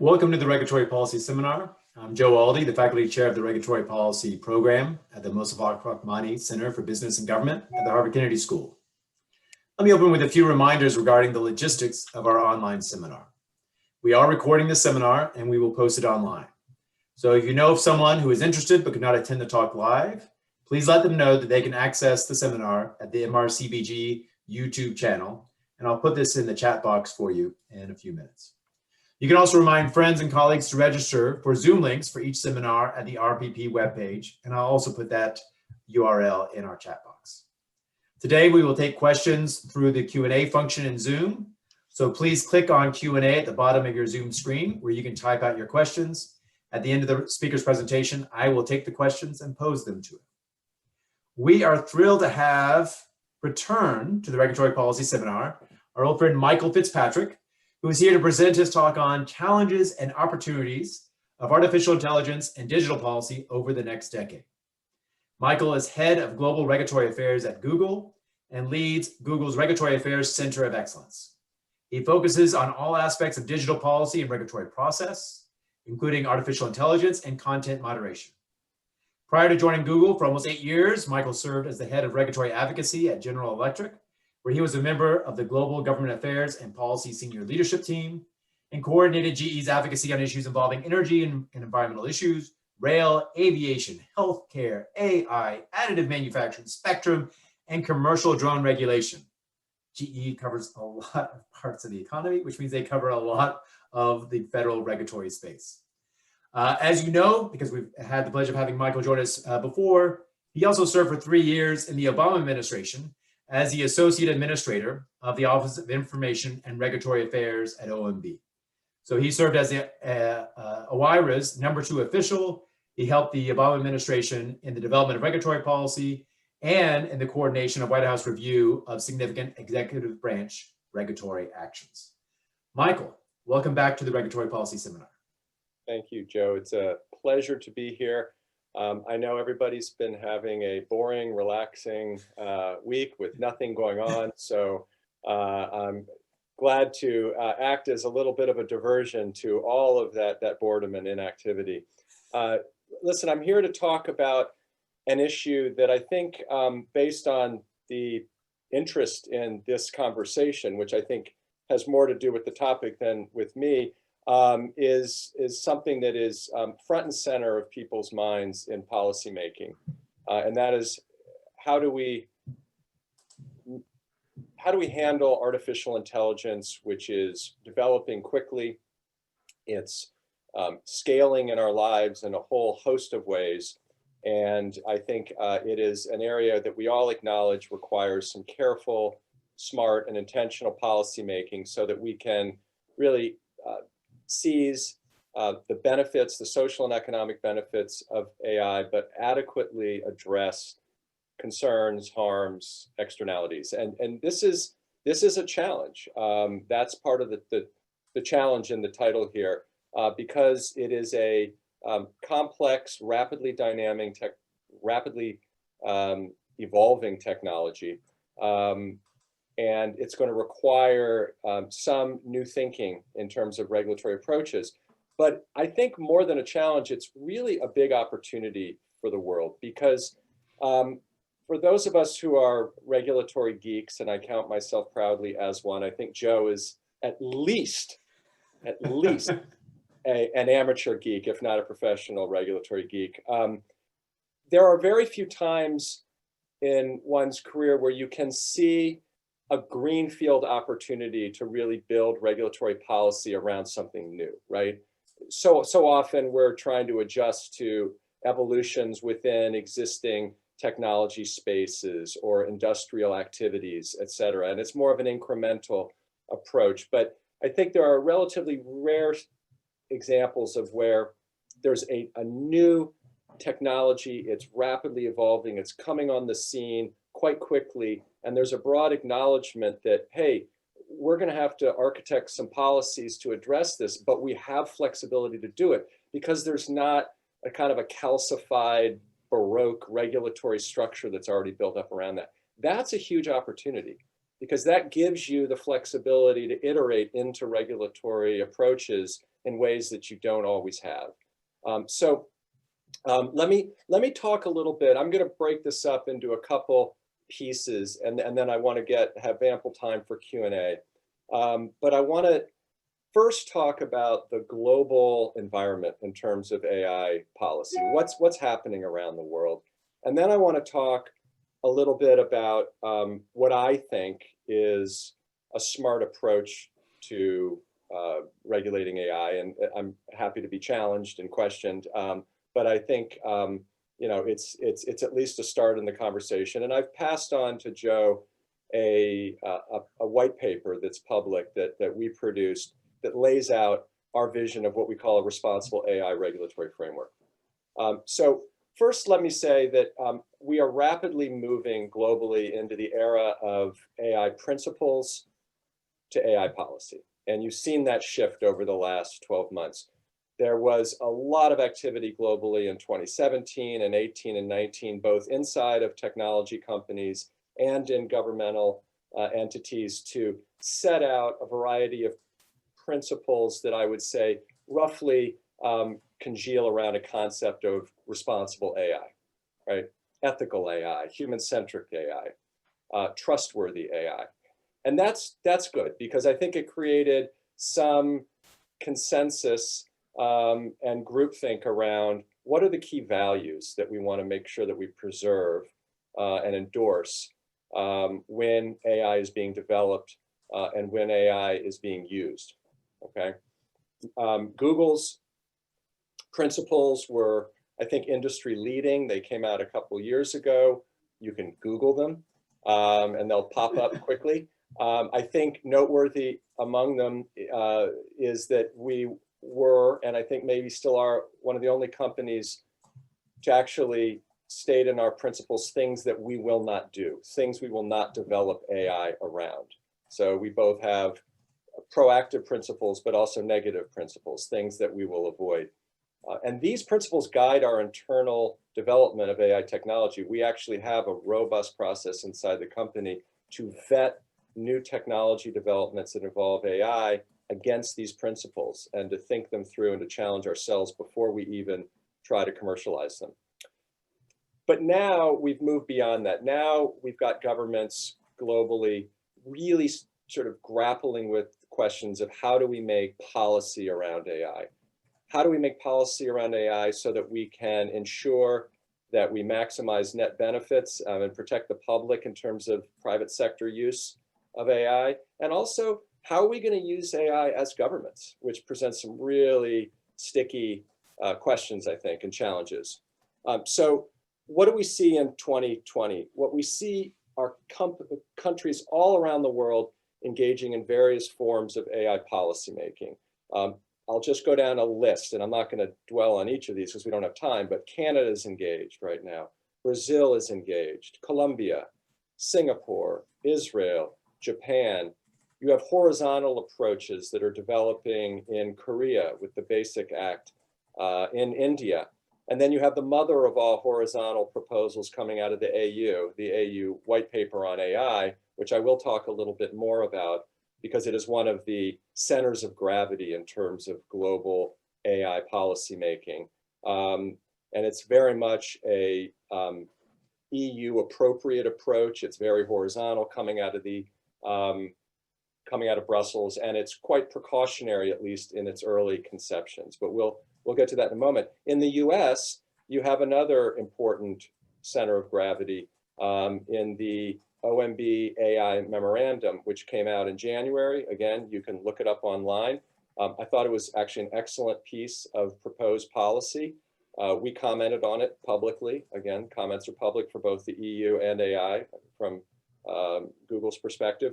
Welcome to the Regulatory Policy Seminar. I'm Joe Aldi, the Faculty Chair of the Regulatory Policy Program at the Mosafak Rahmani Center for Business and Government at the Harvard Kennedy School. Let me open with a few reminders regarding the logistics of our online seminar. We are recording this seminar and we will post it online. So if you know of someone who is interested but could not attend the talk live, please let them know that they can access the seminar at the MRCBG YouTube channel, and I'll put this in the chat box for you in a few minutes. You can also remind friends and colleagues to register for Zoom links for each seminar at the RPP webpage, and I'll also put that URL in our chat box. Today, we will take questions through the Q&A function in Zoom, so please click on Q&A at the bottom of your Zoom screen where you can type out your questions. At the end of the speaker's presentation, I will take the questions and pose them to him. We are thrilled to have returned to the Regulatory Policy Seminar our old friend Michael Fitzpatrick, who is here to present his talk on challenges and opportunities of artificial intelligence and digital policy over the next decade. Michael is head of global regulatory affairs at Google and leads Google's Regulatory Affairs Center of Excellence. He focuses on all aspects of digital policy and regulatory process, including artificial intelligence and content moderation. Prior to joining Google for almost 8 years, Michael served as the head of regulatory advocacy at General Electric, where he was a member of the Global Government Affairs and Policy Senior Leadership Team and coordinated GE's advocacy on issues involving energy and environmental issues, rail, aviation, healthcare, AI, additive manufacturing, spectrum, and commercial drone regulation. GE covers a lot of parts of the economy, which means they cover a lot of the federal regulatory space. As you know, because we've had the pleasure of having Michael join us before, he also served for 3 years in the Obama administration as the Associate Administrator of the Office of Information and Regulatory Affairs at OMB. So he served as the OIRA's #2 official. He helped the Obama administration in the development of regulatory policy and in the coordination of White House review of significant executive branch regulatory actions. Michael, welcome back to the Regulatory Policy Seminar. Thank you, Joe. It's a pleasure to be here. I know everybody's been having a boring, relaxing week with nothing going on, so I'm glad to act as a little bit of a diversion to all of that boredom and inactivity. Listen, I'm here to talk about an issue that I think, based on the interest in this conversation, which I think has more to do with the topic than with me, is something that is front and center of people's minds in policymaking, and that is how do we handle artificial intelligence, which is developing quickly, it's scaling in our lives in a whole host of ways, and I think it is an area that we all acknowledge requires some careful, smart, and intentional policymaking so that we can really seize the benefits, the social and economic benefits of AI, but adequately address concerns, harms, externalities. And this is a challenge. That's part of the challenge in the title here, because it is a complex, rapidly dynamic, rapidly evolving technology. And it's going to require some new thinking in terms of regulatory approaches. But I think more than a challenge, it's really a big opportunity for the world, because for those of us who are regulatory geeks, and I count myself proudly as one, I think Joe is at least an amateur geek, if not a professional regulatory geek. There are very few times in one's career where you can see a greenfield opportunity to really build regulatory policy around something new, right? So often we're trying to adjust to evolutions within existing technology spaces or industrial activities, et cetera. And it's more of an incremental approach. But I think there are relatively rare examples of where there's a new technology, it's rapidly evolving, it's coming on the scene quite quickly, and there's a broad acknowledgement that, hey, we're going to have to architect some policies to address this, but we have flexibility to do it because there's not a kind of a calcified, Baroque regulatory structure that's already built up around that. That's a huge opportunity because that gives you the flexibility to iterate into regulatory approaches in ways that you don't always have. Let me talk a little bit. I'm going to break this up into a couple pieces, and then I want to have ample time for Q&A. But I want to first talk about the global environment in terms of AI policy. What's happening around the world, and then I want to talk a little bit about what I think is a smart approach to regulating AI, and I'm happy to be challenged and questioned. But I think it's at least a start in the conversation. And I've passed on to Joe a white paper that's public that we produced that lays out our vision of what we call a responsible AI regulatory framework. So first, let me say that we are rapidly moving globally into the era of AI principles to AI policy. And you've seen that shift over the last 12 months. There was a lot of activity globally in 2017 and 18 and 19, both inside of technology companies and in governmental entities, to set out a variety of principles that I would say roughly congeal around a concept of responsible AI, right? Ethical AI, human-centric AI, trustworthy AI. And that's good, because I think it created some consensus and groupthink around what are the key values that we want to make sure that we preserve and endorse when AI is being developed and when AI is being used, okay? Google's principles were, I think, industry leading. They came out a couple years ago. You can Google them and they'll pop up quickly. I think noteworthy among them is that we were, and I think maybe still are, one of the only companies to actually state in our principles things that we will not do, things we will not develop AI around. So we both have proactive principles, but also negative principles, things that we will avoid. And these principles guide our internal development of AI technology. We actually have a robust process inside the company to vet new technology developments that involve AI against these principles, and to think them through and to challenge ourselves before we even try to commercialize them. But now we've moved beyond that. Now we've got governments globally really sort of grappling with questions of how do we make policy around AI? How do we make policy around AI so that we can ensure that we maximize net benefits and protect the public in terms of private sector use of AI? And also, how are we going to use AI as governments, which presents some really sticky questions, I think, and challenges. So what do we see in 2020? What we see are countries all around the world engaging in various forms of AI policymaking. I'll just go down a list, and I'm not going to dwell on each of these because we don't have time, but Canada is engaged right now. Brazil is engaged. Colombia, Singapore, Israel, Japan. You have horizontal approaches that are developing in Korea with the Basic Act, in India. And then you have the mother of all horizontal proposals coming out of the AU white paper on AI, which I will talk a little bit more about, because it is one of the centers of gravity in terms of global AI policymaking. And it's very much a EU appropriate approach. It's very horizontal, coming out of Brussels, and it's quite precautionary, at least in its early conceptions. But we'll get to that in a moment. In the US, you have another important center of gravity in the Omb Ai Memorandum, which came out in January. Again, you can look it up online. I thought it was actually an excellent piece of proposed policy. We commented on it publicly. Again, comments are public for both the EU and AI from Google's perspective.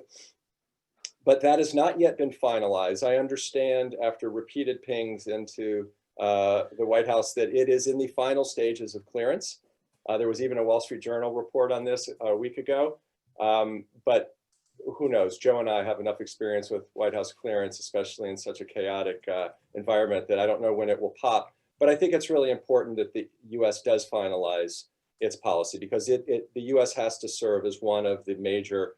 But that has not yet been finalized. I understand after repeated pings into the White House that it is in the final stages of clearance. There was even a Wall Street Journal report on this a week ago. But who knows? Joe and I have enough experience with White House clearance, especially in such a chaotic environment, that I don't know when it will pop. But I think it's really important that the US does finalize its policy, because the US has to serve as one of the major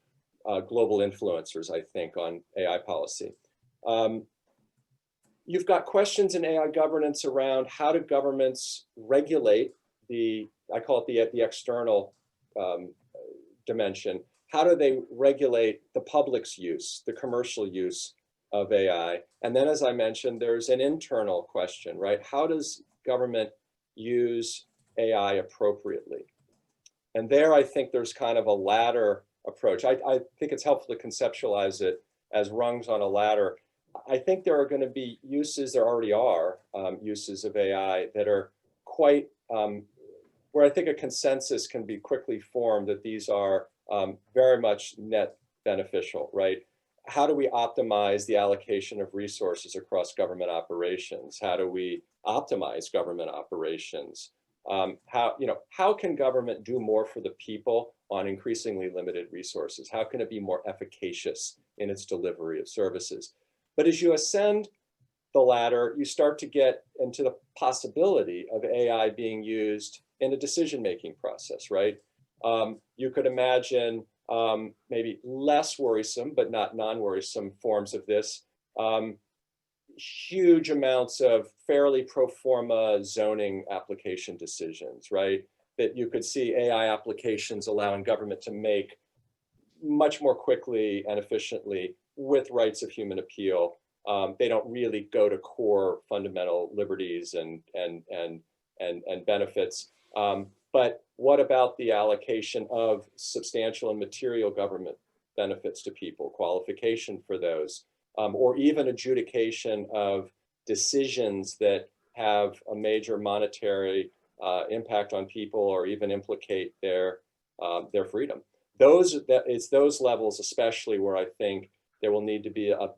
global influencers, I think, on AI policy. You've got questions in AI governance around how do governments regulate I call it the external dimension. How do they regulate the public's use, the commercial use of AI? And then, as I mentioned, there's an internal question, right? How does government use AI appropriately? And there, I think there's kind of a ladder approach. I think it's helpful to conceptualize it as rungs on a ladder. I think there are going to be uses, there already are uses of AI that are quite, where I think a consensus can be quickly formed that these are very much net beneficial, right? How do we optimize the allocation of resources across government operations? How do we optimize government operations? How can government do more for the people on increasingly limited resources? How can it be more efficacious in its delivery of services? But as you ascend the ladder, you start to get into the possibility of AI being used in a decision-making process, right? You could imagine maybe less worrisome, but not non-worrisome forms of this. Huge amounts of fairly pro forma zoning application decisions, right? That you could see AI applications allowing government to make much more quickly and efficiently with rights of human appeal. They don't really go to core fundamental liberties and benefits. But what about the allocation of substantial and material government benefits to people, qualification for those, or even adjudication of decisions that have a major monetary impact on people or even implicate their freedom? It's those levels especially where I think there will need to be a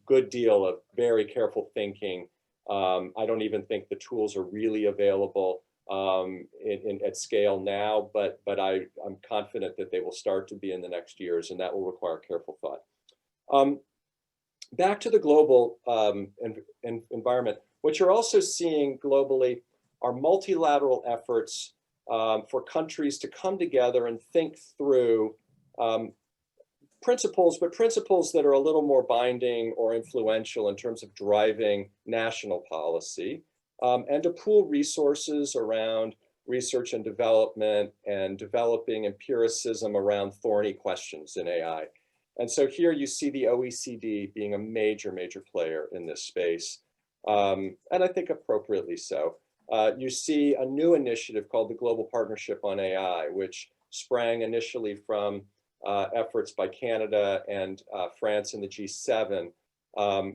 good deal of very careful thinking. I don't even think the tools are really available at scale now, but I'm confident that they will start to be in the next years, and that will require careful thought. Back to the global environment, what you're also seeing globally are multilateral efforts for countries to come together and think through principles that are a little more binding or influential in terms of driving national policy, and to pool resources around research and development and developing empiricism around thorny questions in AI. And so here you see the OECD being a major player in this space, and I think appropriately so. You see a new initiative called the Global Partnership on AI, which sprang initially from efforts by Canada and France in the G7,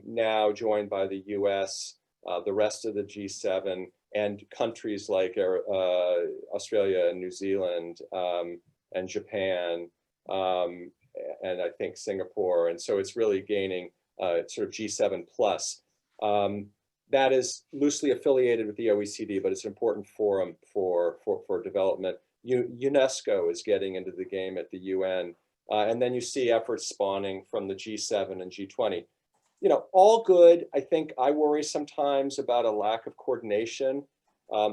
now joined by the US, the rest of the G7, and countries like Australia and New Zealand and Japan, and I think Singapore. And so it's really gaining sort of G7 plus. That is loosely affiliated with the OECD, but it's an important forum for development. UNESCO is getting into the game at the UN. And then you see efforts spawning from the G7 and G20. All good. I think I worry sometimes about a lack of coordination.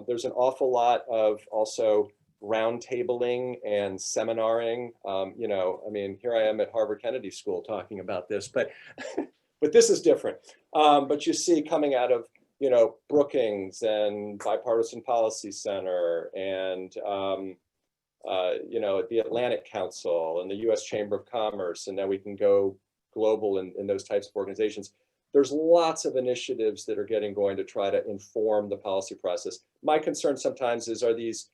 There's an awful lot of also roundtabling and seminaring. I mean, here I am at Harvard Kennedy School talking about this, but but this is different. But you see coming out of Brookings and Bipartisan Policy Center and the Atlantic Council and the U.S. Chamber of Commerce, and now we can go global in those types of organizations. There's lots of initiatives that are getting going to try to inform the policy process. My concern sometimes is, are these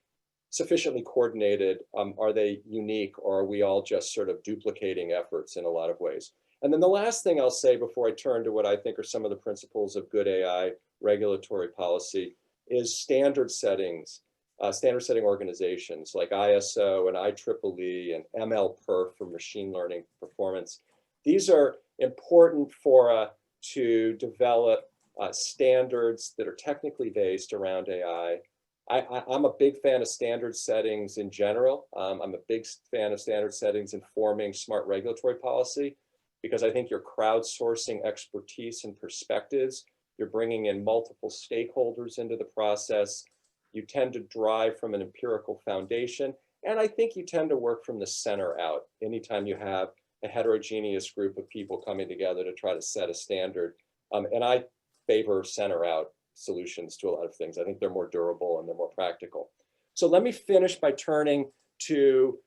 sufficiently coordinated? Are they unique, or are we all just sort of duplicating efforts in a lot of ways? And then the last thing I'll say before I turn to what I think are some of the principles of good AI regulatory policy is standard setting organizations like ISO and IEEE and MLPerf for machine learning performance. These are important to develop standards that are technically based around AI. I'm a big fan of standard settings in general. I'm a big fan of standard settings informing smart regulatory policy, because I think you're crowdsourcing expertise and perspectives. You're bringing in multiple stakeholders into the process. You tend to drive from an empirical foundation. And I think you tend to work from the center out anytime you have a heterogeneous group of people coming together to try to set a standard. And I favor center out solutions to a lot of things. I think they're more durable and they're more practical. So let me finish by turning to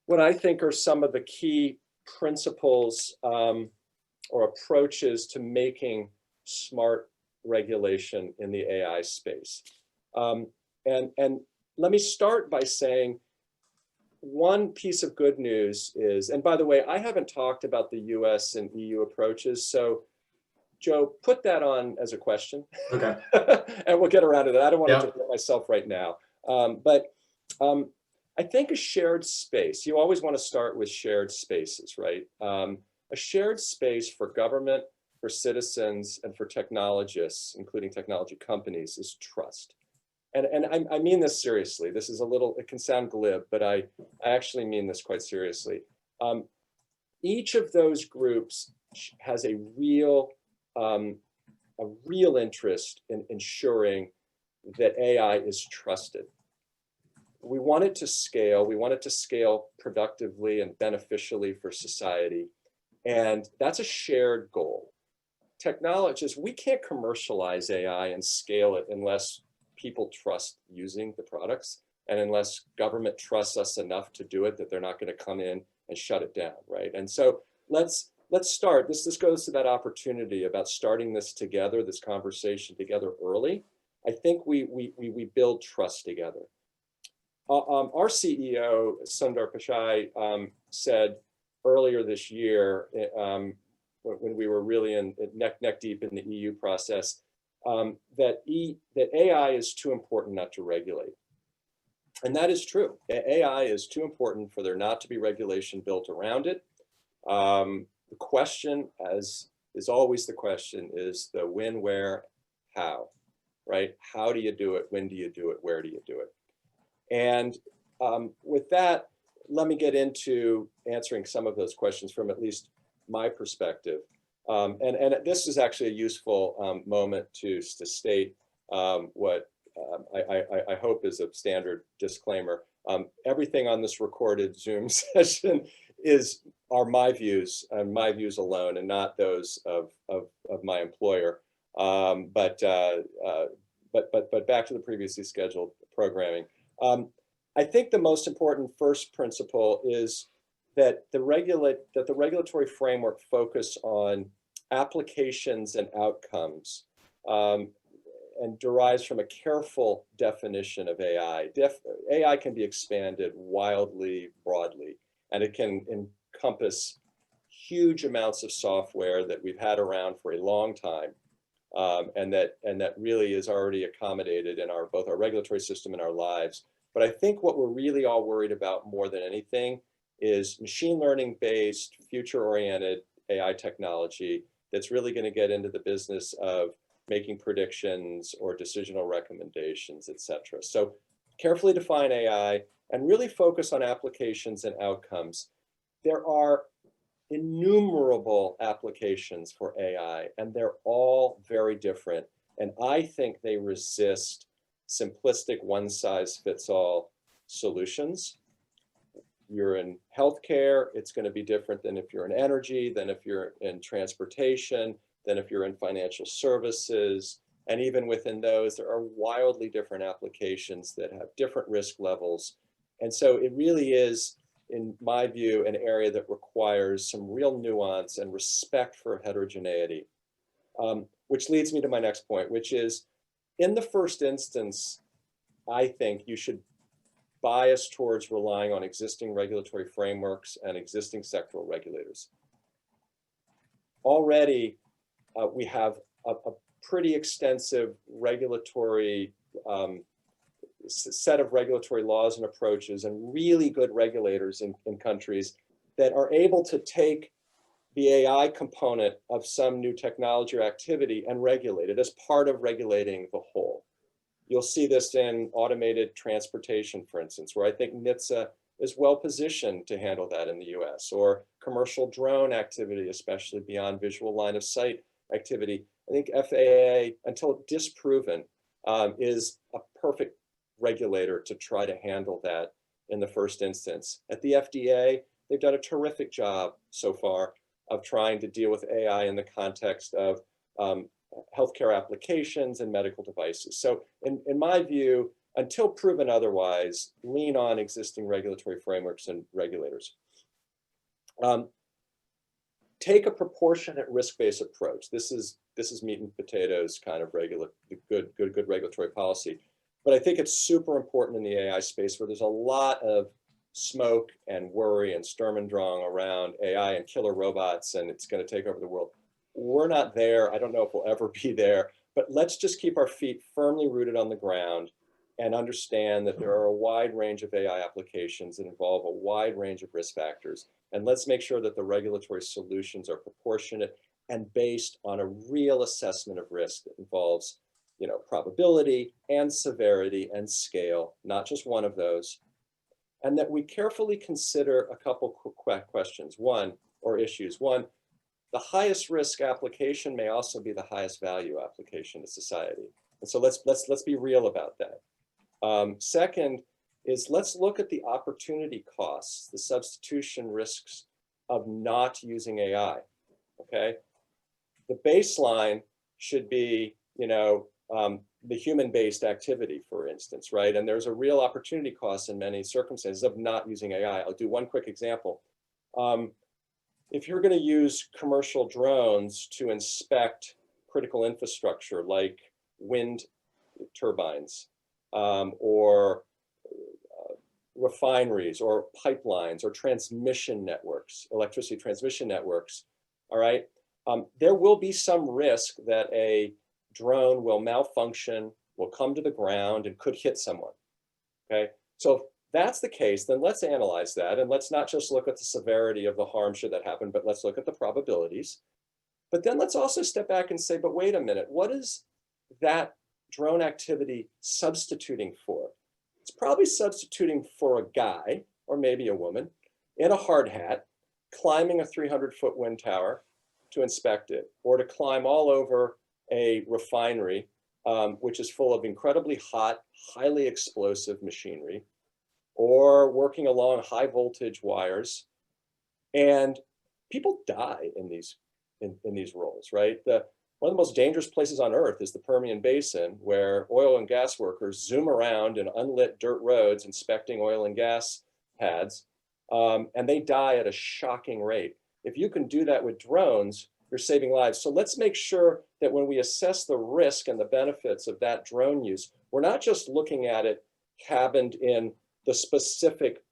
what I think are some of the key principles or approaches to making smart regulation in the AI space. And let me start by saying one piece of good news is, and by the way, I haven't talked about the US and EU approaches, so Joe, put that on as a question. Okay. And we'll get around to that. I don't want Yeah. to do it myself right now. I think a shared space, you always want to start with shared spaces, right? A shared space for government, for citizens, and for technologists, including technology companies, is trust. And I mean this seriously. This is a little, it can sound glib, but I actually mean this quite seriously. Each of those groups has a real interest in ensuring that AI is trusted. We want it to scale. We want it to scale productively and beneficially for society. And that's a shared goal. Technologists, we can't commercialize AI and scale it unless people trust using the products and unless government trusts us enough to do it that they're not going to come in and shut it down, right? And so let's start. This goes to that opportunity about starting this together, this conversation together early. I think we build trust together. Our CEO, Sundar Pichai, said earlier this year, when we were really in neck deep in the EU process, that AI is too important not to regulate. And that is true. AI is too important for there not to be regulation built around it. The question, as is always the question, is the when, where, how, right? How do you do it? When do you do it? Where do you do it? And with that, let me get into answering some of those questions from at least my perspective. And this is actually a useful moment to state what I hope is a standard disclaimer. Everything on this recorded Zoom session are my views and my views alone, and not those of my employer. But back to the previously scheduled programming. I think the most important first principle is that the regulatory framework focus on applications and outcomes and derives from a careful definition of AI. AI can be expanded wildly, broadly, and it can encompass huge amounts of software that we've had around for a long time, and that really is already accommodated in both our regulatory system and our lives. But I think what we're really all worried about more than anything is machine learning based, future-oriented AI technology that's really going to get into the business of making predictions or decisional recommendations, et cetera. So carefully define AI and really focus on applications and outcomes. There are innumerable applications for AI, and they're all very different. And I think they resist simplistic one-size-fits-all solutions. You're in healthcare, it's going to be different than if you're in energy, than if you're in transportation, than if you're in financial services. And even within those, there are wildly different applications that have different risk levels. And so it really is, in my view, an area that requires some real nuance and respect for heterogeneity. Which leads me to my next point, which is, in the first instance, I think you should bias towards relying on existing regulatory frameworks and existing sectoral regulators. Already, we have a pretty extensive regulatory set of regulatory laws and approaches, and really good regulators in countries that are able to take the AI component of some new technology or activity and regulate it as part of regulating the whole. You'll see this in automated transportation, for instance, where I think NHTSA is well positioned to handle that in the US, or commercial drone activity, especially beyond visual line of sight activity. I think FAA, until disproven, is a perfect regulator to try to handle that in the first instance. At the FDA, they've done a terrific job so far of trying to deal with AI in the context of healthcare applications and medical devices. So in my view, until proven otherwise, lean on existing regulatory frameworks and regulators. Take a proportionate risk-based approach. This is meat and potatoes kind of good regulatory policy. But I think it's super important in the AI space where there's a lot of smoke and worry and Sturm und Drang around AI and killer robots and it's going to take over the world. We're not there. I don't know if we'll ever be there, but let's just keep our feet firmly rooted on the ground and understand that there are a wide range of AI applications that involve a wide range of risk factors. And let's make sure that the regulatory solutions are proportionate and based on a real assessment of risk that involves, probability and severity and scale, not just one of those. And that we carefully consider a couple questions, issues. One, the highest risk application may also be the highest value application to society. And so let's be real about that. Second is let's look at the opportunity costs, the substitution risks of not using AI, okay? The baseline should be, the human-based activity, for instance, right? And there's a real opportunity cost in many circumstances of not using AI. I'll do one quick example. If you're going to use commercial drones to inspect critical infrastructure like wind turbines or refineries or pipelines or transmission networks, electricity transmission networks, all right? There will be some risk that a drone will malfunction, will come to the ground and could hit someone, okay? So if that's the case, then let's analyze that and let's not just look at the severity of the harm should that happen, but let's look at the probabilities. But then let's also step back and say, but wait a minute, what is that drone activity substituting for? It's probably substituting for a guy or maybe a woman in a hard hat, climbing a 300-foot wind tower to inspect it, or to climb all over a refinery, which is full of incredibly hot, highly explosive machinery, or working along high voltage wires. And people die in these roles, right? One of the most dangerous places on earth is the Permian Basin, where oil and gas workers zoom around in unlit dirt roads inspecting oil and gas pads, and they die at a shocking rate. If you can do that with drones, you're saving lives. So let's make sure that when we assess the risk and the benefits of that drone use, we're not just looking at it cabined in the specific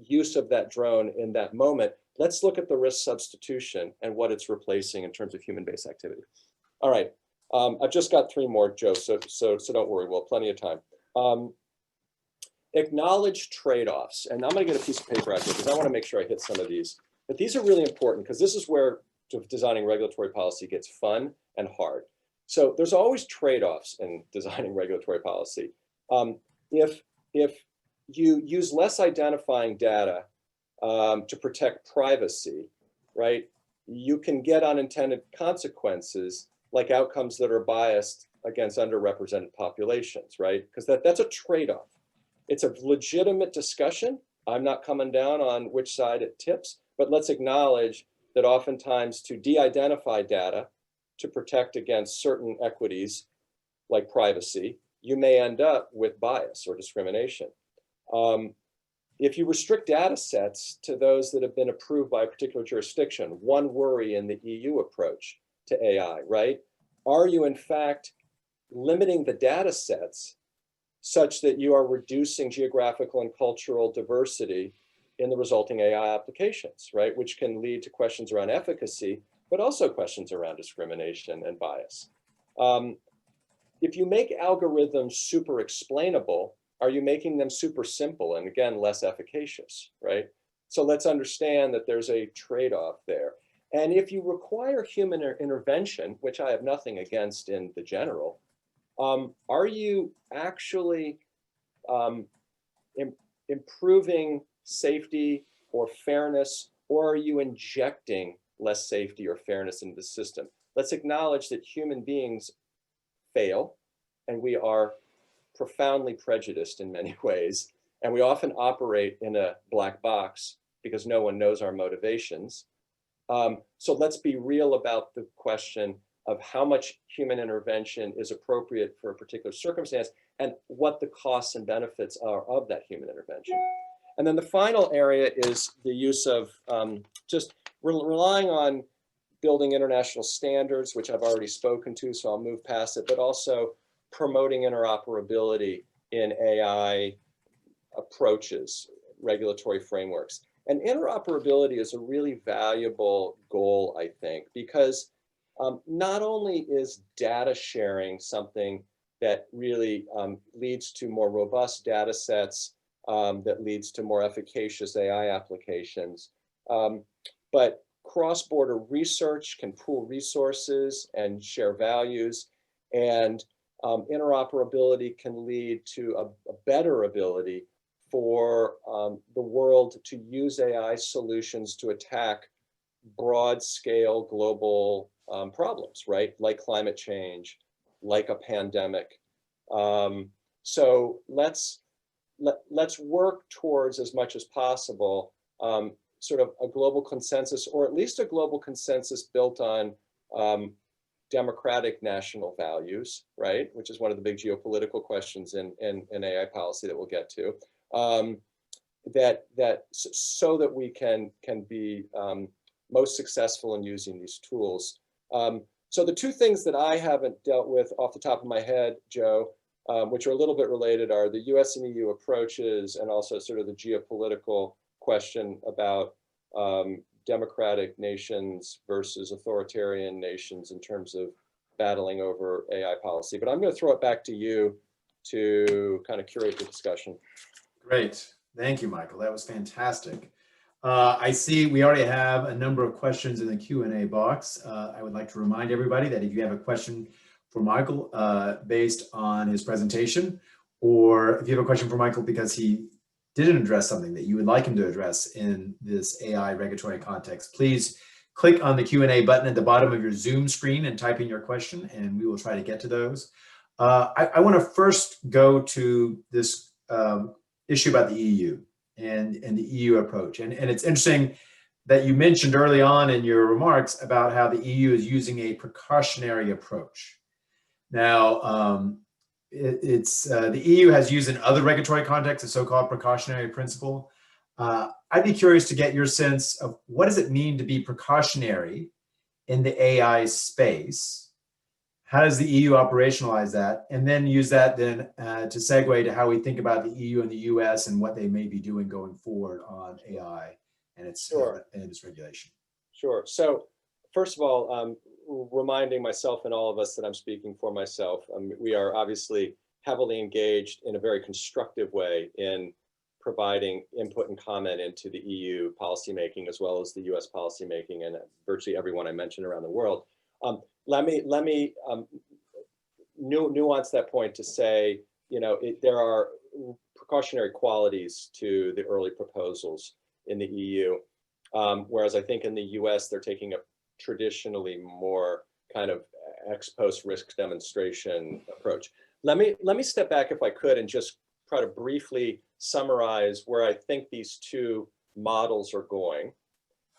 use of that drone in that moment. Let's look at the risk substitution and what it's replacing in terms of human-based activity. All right, I've just got 3 more, Joe, so don't worry, we'll have plenty of time. Acknowledge trade-offs, and I'm gonna get a piece of paper out here because I wanna make sure I hit some of these. But these are really important because this is where designing regulatory policy gets fun and hard. So there's always trade-offs in designing regulatory policy. If you use less identifying data to protect privacy, right, you can get unintended consequences like outcomes that are biased against underrepresented populations, right? Because that's a trade-off. It's a legitimate discussion. I'm not coming down on which side it tips, but let's acknowledge that oftentimes to de-identify data to protect against certain equities like privacy, you may end up with bias or discrimination. If you restrict data sets to those that have been approved by a particular jurisdiction, one worry in the EU approach to AI, right? Are you in fact limiting the data sets such that you are reducing geographical and cultural diversity in the resulting AI applications, right? Which can lead to questions around efficacy, but also questions around discrimination and bias. If you make algorithms super explainable, are you making them super simple and again, less efficacious, right? So let's understand that there's a trade-off there. And if you require human intervention, which I have nothing against in the general, are you actually improving safety or fairness, or are you injecting less safety or fairness into the system? Let's acknowledge that human beings fail, and we are profoundly prejudiced in many ways, and we often operate in a black box because no one knows our motivations. So let's be real about the question of how much human intervention is appropriate for a particular circumstance and what the costs and benefits are of that human intervention. And then the final area is the use of just relying on building international standards, which I've already spoken to, so I'll move past it, but also promoting interoperability in AI approaches, regulatory frameworks. And interoperability is a really valuable goal, I think, because not only is data sharing something that really leads to more robust data sets, that leads to more efficacious AI applications, but cross-border research can pool resources and share values, and interoperability can lead to a better ability for the world to use AI solutions to attack broad-scale global problems, right? Like climate change, like a pandemic. So let's work towards, as much as possible, sort of a global consensus, or at least a global consensus built on democratic national values, right? Which is one of the big geopolitical questions in AI policy that we'll get to. So that we can be most successful in using these tools. So the two things that I haven't dealt with off the top of my head, Joe, which are a little bit related, are the US and EU approaches, and also sort of the geopolitical question about democratic nations versus authoritarian nations in terms of battling over AI policy. But I'm going to throw it back to you to kind of curate the discussion. Great. Thank you, Michael. That was fantastic. I see we already have a number of questions in the Q&A box. I would like to remind everybody that if you have a question for Michael based on his presentation, or if you have a question for Michael because he didn't address something that you would like him to address in this AI regulatory context, please click on the Q&A button at the bottom of your Zoom screen and type in your question, and we will try to get to those. I want to first go to this issue about the EU and the EU approach. And it's interesting that you mentioned early on in your remarks about how the EU is using a precautionary approach. Now, the EU has used in other regulatory contexts a so-called precautionary principle. I'd be curious to get your sense of what does it mean to be precautionary in the AI space? How does the EU operationalize that? And then use that then to segue to how we think about the EU and the US and what they may be doing going forward on AI and its, and its regulation. Sure. So first of all, reminding myself and all of us that I'm speaking for myself, we are obviously heavily engaged in a very constructive way in providing input and comment into the EU policymaking as well as the US policymaking and virtually everyone I mentioned around the world. Let me nuance that point to say, you know, there are precautionary qualities to the early proposals in the EU, whereas I think in the US they're taking a traditionally more kind of ex post risk demonstration approach. Let me step back if I could and just try to briefly summarize where I think these two models are going.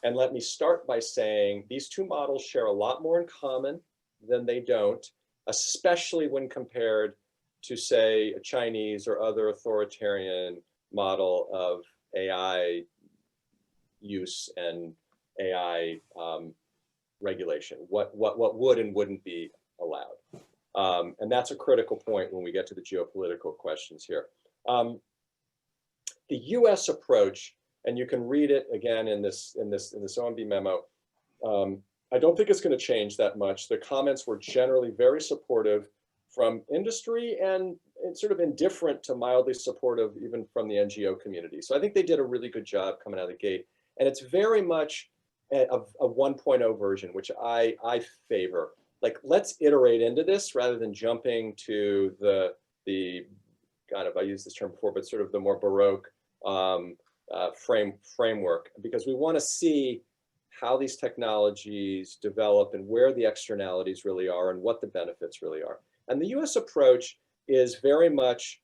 And let me start by saying these two models share a lot more in common than they don't, especially when compared to, say, a Chinese or other authoritarian model of AI use and AI regulation, what would and wouldn't be allowed. And that's a critical point when we get to the geopolitical questions here. The US approach, and you can read it again in this Omb memo, I don't think it's going to change that much. The comments were generally very supportive from industry and sort of indifferent to mildly supportive even from the NGO community. So I think they did a really good job coming out of the gate. And it's very much a 1.0 version, which I favor. Like, let's iterate into this rather than jumping to the kind of, I used this term before, but sort of the more Baroque framework, because we want to see how these technologies develop and where the externalities really are and what the benefits really are. And the US approach is very much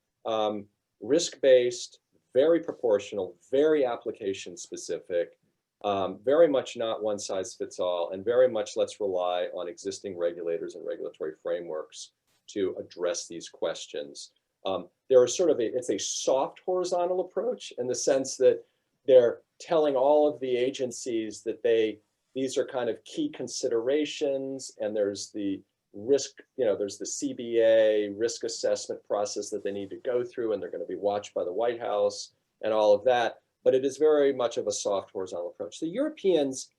risk-based, very proportional, very application specific, Very much not one size fits all, and very much let's rely on existing regulators and regulatory frameworks to address these questions. There are sort of it's a soft horizontal approach in the sense that they're telling all of the agencies that these are kind of key considerations, and there's the risk, there's the CBA risk assessment process that they need to go through, and they're going to be watched by the White House and all of that. But it is very much of a soft horizontal approach. The Europeans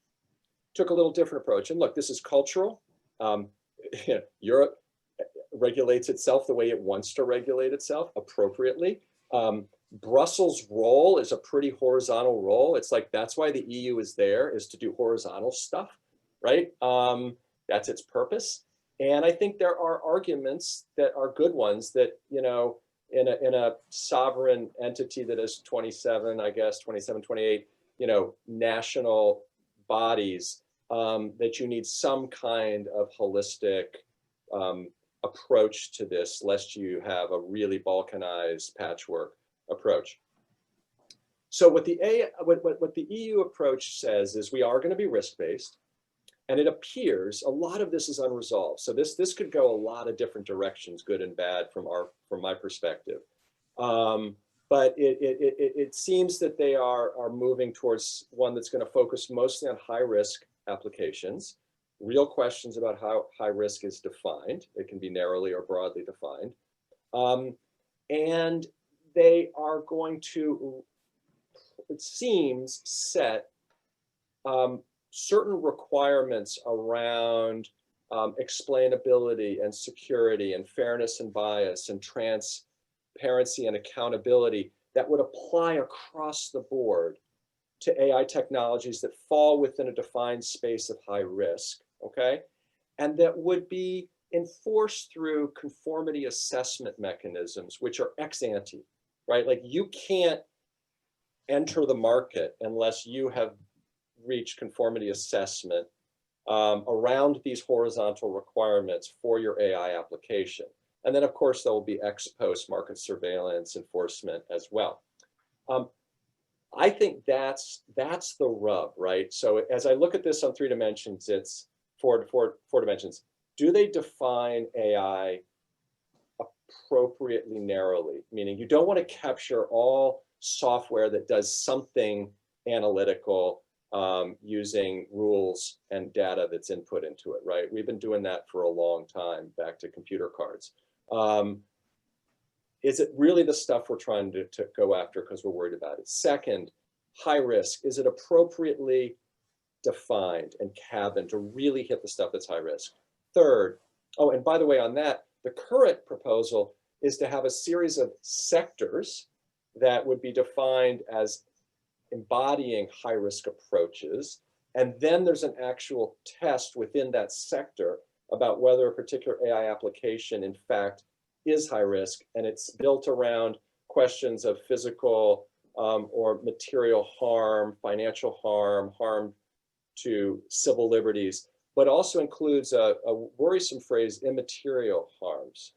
took a little different approach. And look, this is cultural. Europe regulates itself the way it wants to regulate itself appropriately. Brussels' role is a pretty horizontal role. It's like, that's why the EU is there, is to do horizontal stuff, right? That's its purpose. And I think there are arguments that are good ones that, in a sovereign entity that is 27, 28, national bodies, that you need some kind of holistic approach to this, lest you have a really balkanized patchwork approach. So what the EU approach says is we are going to be risk-based, and it appears a lot of this is unresolved. So this could go a lot of different directions, good and bad, from my perspective. But it seems that they are moving towards one that's going to focus mostly on high-risk applications, real questions about how high risk is defined. It can be narrowly or broadly defined. And they are going to, it seems, set certain requirements around explainability and security and fairness and bias and transparency and accountability that would apply across the board to AI technologies that fall within a defined space of high risk, okay? And that would be enforced through conformity assessment mechanisms, which are ex ante, right? Like, you can't enter the market unless you have reached conformity assessment around these horizontal requirements for your AI application. And then, of course, there will be ex post market surveillance enforcement as well. I think that's the rub, right? So as I look at this on 3 dimensions, it's four dimensions. Do they define AI appropriately narrowly? Meaning, you don't want to capture all software that does something analytical using rules and data that's input into it, right? We've been doing that for a long time, back to computer cards. Is it really the stuff we're trying to go after because we're worried about it? Second, high risk. Is it appropriately defined and cabined to really hit the stuff that's high risk? Third, oh, and by the way, on that, the current proposal is to have a series of sectors that would be defined as embodying high risk approaches. And then there's an actual test within that sector about whether a particular AI application, in fact, is high risk, and it's built around questions of physical or material harm, financial harm, harm to civil liberties, but also includes a worrisome phrase, immaterial harms,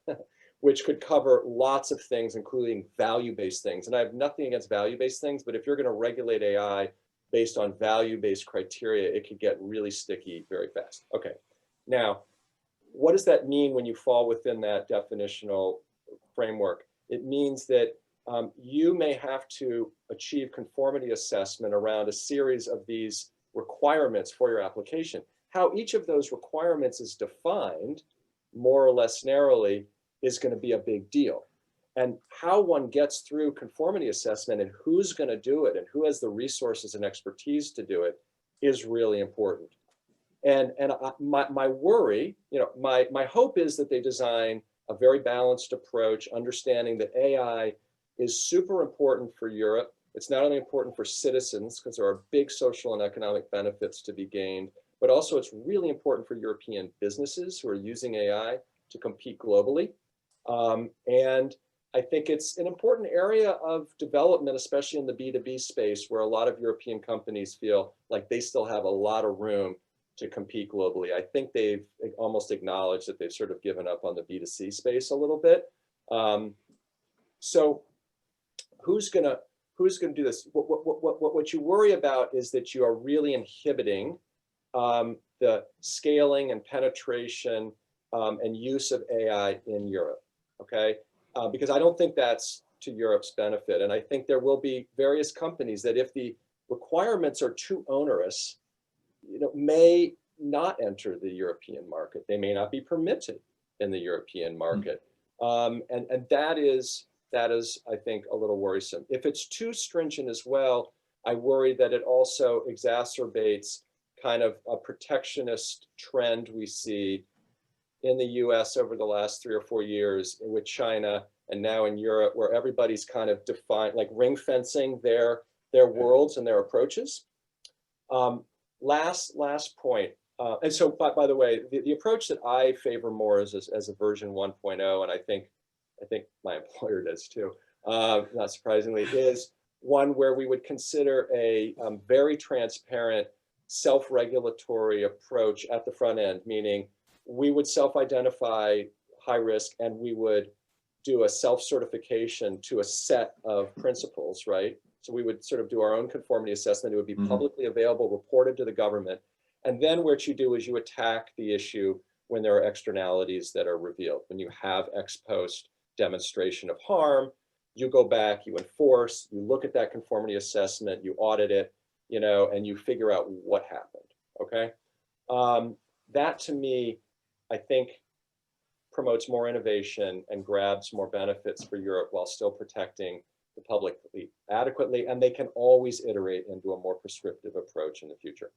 which could cover lots of things, including value-based things. And I have nothing against value-based things, but if you're going to regulate AI based on value-based criteria, it could get really sticky very fast. Okay, now, what does that mean when you fall within that definitional framework? It means that you may have to achieve conformity assessment around a series of these requirements for your application. How each of those requirements is defined, more or less narrowly, is going to be a big deal. And how one gets through conformity assessment and who's going to do it and who has the resources and expertise to do it is really important. And my worry, my hope is that they design a very balanced approach, understanding that AI is super important for Europe. It's not only important for citizens, because there are big social and economic benefits to be gained, but also it's really important for European businesses who are using AI to compete globally. And I think it's an important area of development, especially in the B2B space, where a lot of European companies feel like they still have a lot of room to compete globally. I think they've almost acknowledged that they've sort of given up on the B2C space a little bit. So who's gonna who's going to do this? What you worry about is that you are really inhibiting the scaling and penetration and use of AI in Europe, okay? Because I don't think that's to Europe's benefit. And I think there will be various companies that if the requirements are too onerous, may not enter the European market. They may not be permitted in the European market. And that is, I think, a little worrisome. If it's too stringent as well, I worry that it also exacerbates kind of a protectionist trend we see in the US over the last 3 or 4 years with China and now in Europe, where everybody's kind of defined, like ring fencing their worlds and their approaches. Last point. And so, by the way, the approach that I favor more is as a version 1.0, and I think my employer does too, not surprisingly, is one where we would consider a very transparent, self-regulatory approach at the front end, meaning we would self-identify high risk and we would do a self-certification to a set of principles, right? So we would sort of do our own conformity assessment. It would be publicly available, reported to the government. And then what you do is you attack the issue when there are externalities that are revealed. When you have ex post demonstration of harm, you go back, you enforce, you look at that conformity assessment, you audit it, and you figure out what happened, okay? That to me, I think, promotes more innovation and grabs more benefits for Europe while still protecting the public adequately, and they can always iterate into a more prescriptive approach in the future.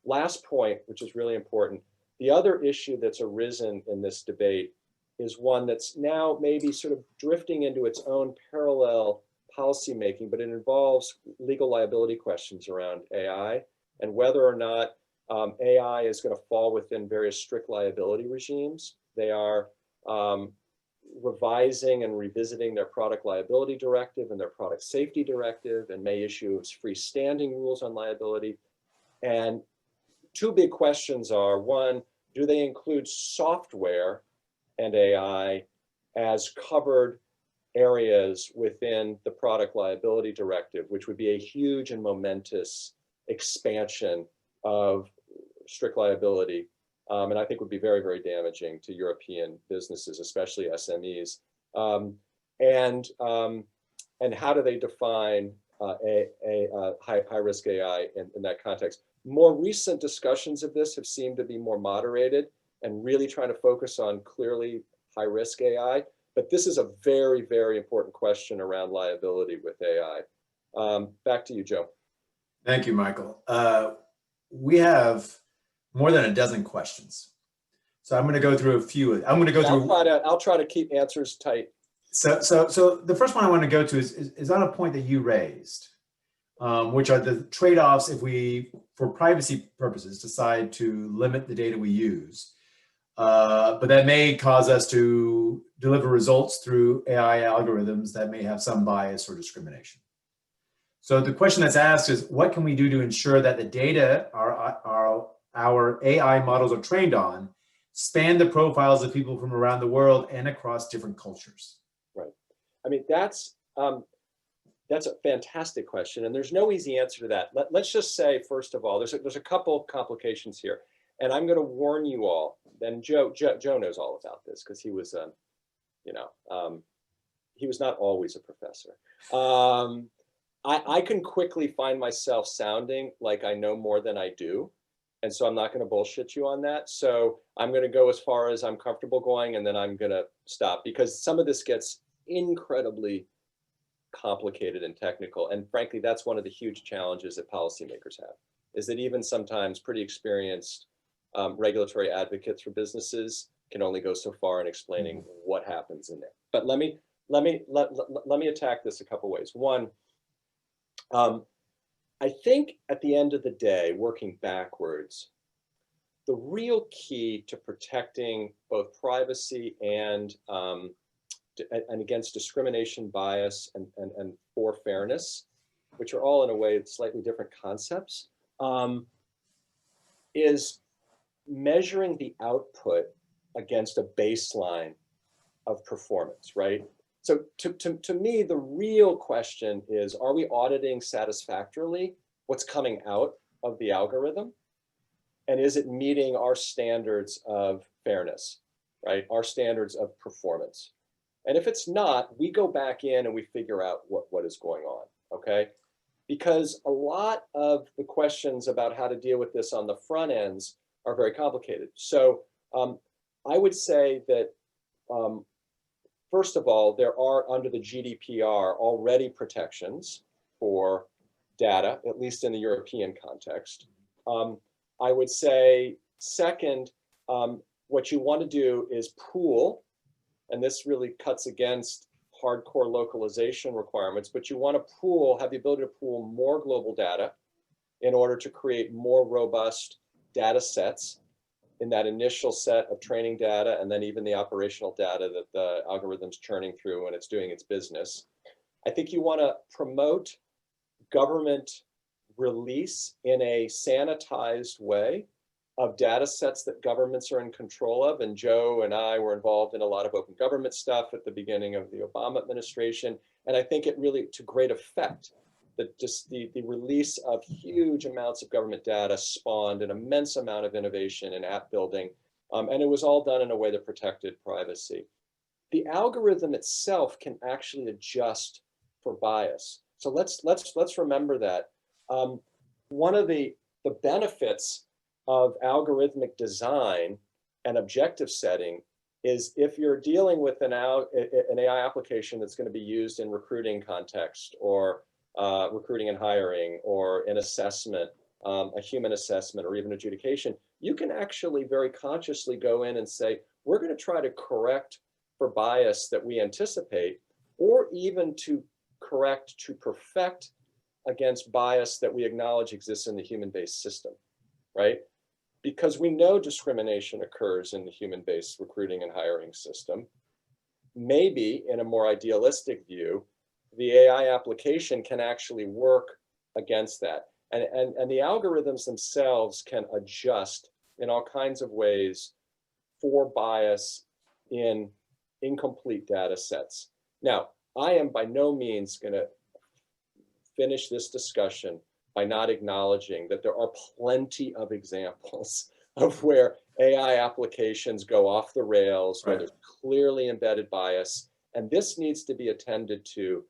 Last point, which is really important, the other issue that's arisen in this debate is one that's now maybe sort of drifting into its own parallel policymaking, but it involves legal liability questions around AI and whether or not AI is going to fall within various strict liability regimes. They are revising and revisiting their product liability directive and their product safety directive and may issue freestanding rules on liability. And two big questions are, one, do they include software and AI as covered areas within the product liability directive, which would be a huge and momentous expansion of strict liability, and I think would be very, very damaging to European businesses, especially SMEs. And how do they define high risk AI in that context? More recent discussions of this have seemed to be more moderated and really trying to focus on clearly high risk AI. But this is a very, very important question around liability with AI. Back to you, Joe. Thank you, Michael. We have more than a dozen questions. So I'm going to go through a few. I'm going to go through. I'll try to keep answers tight. So the first one I want to go to is on a point that you raised, which are the trade-offs if we, for privacy purposes, decide to limit the data we use. But that may cause us to deliver results through AI algorithms that may have some bias or discrimination. So the question that's asked is, what can we do to ensure that the data our AI models are trained on span the profiles of people from around the world and across different cultures? Right. I mean, that's a fantastic question, and there's no easy answer to that. Let's just say, first of all, there's a couple complications here, and I'm going to warn you all. Then Joe knows all about this because he was, he was not always a professor. I can quickly find myself sounding like I know more than I do. And so I'm not going to bullshit you on that. So I'm going to go as far as I'm comfortable going, and then I'm going to stop because some of this gets incredibly complicated and technical. And frankly, that's one of the huge challenges that policymakers have, is that even sometimes pretty experienced regulatory advocates for businesses can only go so far in explaining what happens in there. But let me attack this a couple ways. One, I think at the end of the day, working backwards, the real key to protecting both privacy and against discrimination, bias, and for fairness, which are all in a way slightly different concepts, is measuring the output against a baseline of performance, right? So to me, the real question is, are we auditing satisfactorily what's coming out of the algorithm? And is it meeting our standards of fairness, right? Our standards of performance. And if it's not, we go back in and we figure out what is going on, okay? Because a lot of the questions about how to deal with this on the front ends are very complicated. So I would say that, first of all, there are under the GDPR already protections for data, at least in the European context. I would say, second, what you want to do is pool, and this really cuts against hardcore localization requirements, but you want to pool, have the ability to pool more global data in order to create more robust data sets in that initial set of training data, and then even the operational data that the algorithm's churning through when it's doing its business. I think you want to promote government release in a sanitized way of data sets that governments are in control of. And Joe and I were involved in a lot of open government stuff at the beginning of the Obama administration. And I think it really, to great effect, that just the release of huge amounts of government data spawned an immense amount of innovation in app building. And it was all done in a way that protected privacy. The algorithm itself can actually adjust for bias. So let's remember that. One of the benefits of algorithmic design and objective setting is if you're dealing with an AI application that's going to be used in recruiting context, or recruiting and hiring, or an assessment, a human assessment, or even adjudication, you can actually very consciously go in and say, we're going to try to correct for bias that we anticipate, or even to correct to perfect against bias that we acknowledge exists in the human-based system, right? Because we know discrimination occurs in the human-based recruiting and hiring system. Maybe in a more idealistic view, the AI application can actually work against that. And the algorithms themselves can adjust in all kinds of ways for bias in incomplete data sets. Now, I am by no means going to finish this discussion by not acknowledging that there are plenty of examples of where AI applications go off the rails, where there's clearly embedded bias. And this needs to be attended to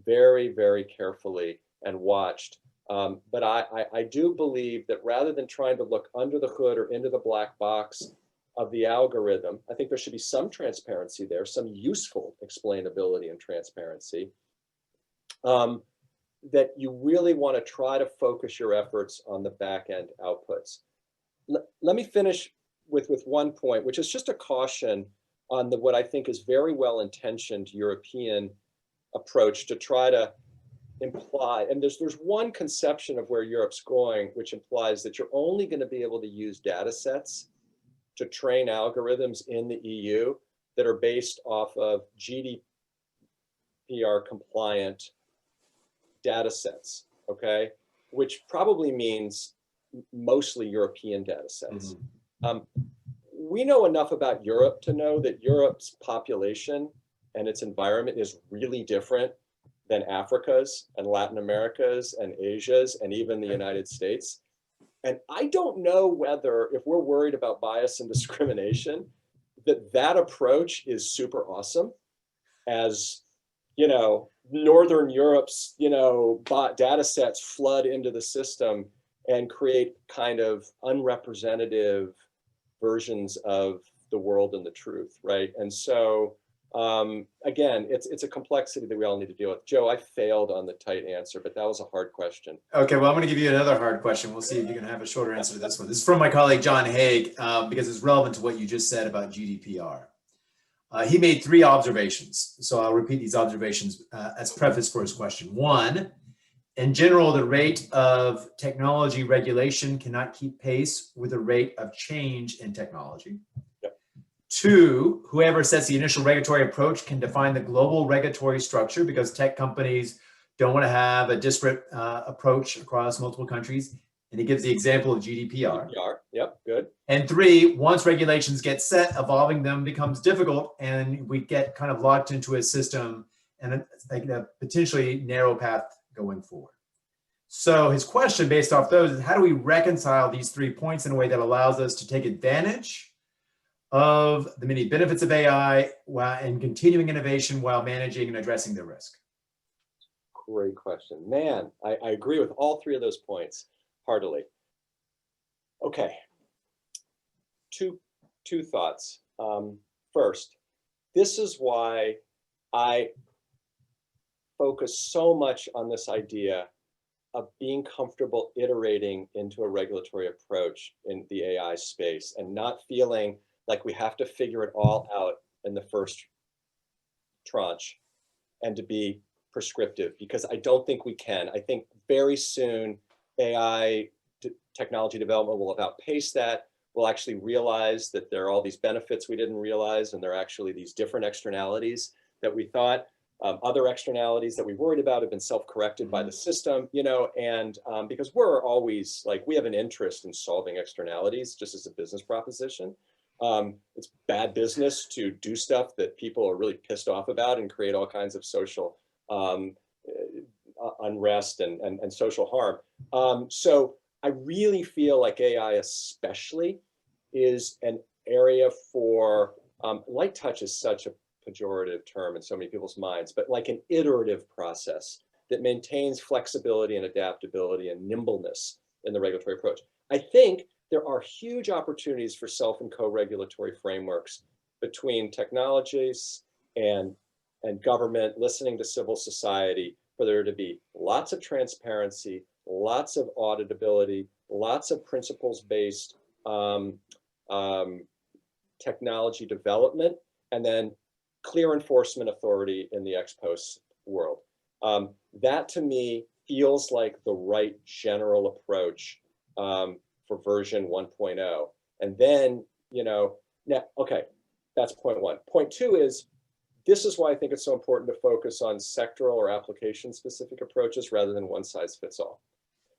very, very carefully and watched. But I do believe that rather than trying to look under the hood or into the black box of the algorithm, I think there should be some transparency there, some useful explainability and transparency. That you really want to try to focus your efforts on the back-end outputs. Let me finish with one point, which is just a caution on what I think is very well-intentioned European approach to try to imply, and there's one conception of where Europe's going, which implies that you're only going to be able to use data sets to train algorithms in the EU that are based off of GDPR compliant data sets, okay? Which probably means mostly European data sets. We know enough about Europe to know that Europe's population and its environment is really different than Africa's and Latin America's and Asia's and even the United States. And I don't know whether, if we're worried about bias and discrimination, that approach is super awesome, as, you know, Northern Europe's, you know, data sets flood into the system and create kind of unrepresentative versions of the world and the truth, right? And so, again, it's a complexity that we all need to deal with. Joe, I failed on the tight answer, but that was a hard question. Okay, well, I'm going to give you another hard question. We'll see if you can have a shorter answer to this one. This is from my colleague, John Haig, because it's relevant to what you just said about GDPR. He made 3 observations, so I'll repeat these observations as preface for his question. 1, in general, the rate of technology regulation cannot keep pace with the rate of change in technology. 2, whoever sets the initial regulatory approach can define the global regulatory structure, because tech companies don't want to have a disparate approach across multiple countries. And he gives the example of GDPR. GDPR, yep, good. And 3, once regulations get set, evolving them becomes difficult, and we get kind of locked into a system and a potentially narrow path going forward. So his question based off those is, how do we reconcile these 3 points in a way that allows us to take advantage of the many benefits of AI and continuing innovation while managing and addressing the risk? Great question. Man, I agree with all 3 of those points heartily. Okay, two thoughts. First, this is why I focus so much on this idea of being comfortable iterating into a regulatory approach in the AI space and not feeling like we have to figure it all out in the first tranche and to be prescriptive, because I don't think we can. I think very soon AI technology development will have outpaced that. We'll actually realize that there are all these benefits we didn't realize, and there are actually these different externalities that we thought. Other externalities that we worried about have been self-corrected by the system, you know, and because we're always like, we have an interest in solving externalities just as a business proposition. It's bad business to do stuff that people are really pissed off about and create all kinds of social unrest and social harm. So I really feel like AI especially is an area for, light touch is such a pejorative term in so many people's minds, but like an iterative process that maintains flexibility and adaptability and nimbleness in the regulatory approach. I think there are huge opportunities for self and co-regulatory frameworks between technologies and government, listening to civil society, for there to be lots of transparency, lots of auditability, lots of principles-based technology development, and then clear enforcement authority in the ex post world. That to me feels like the right general approach for version 1.0. And then, you know, now, okay, that's point 1. Point 2 is, this is why I think it's so important to focus on sectoral or application specific approaches rather than one size fits all.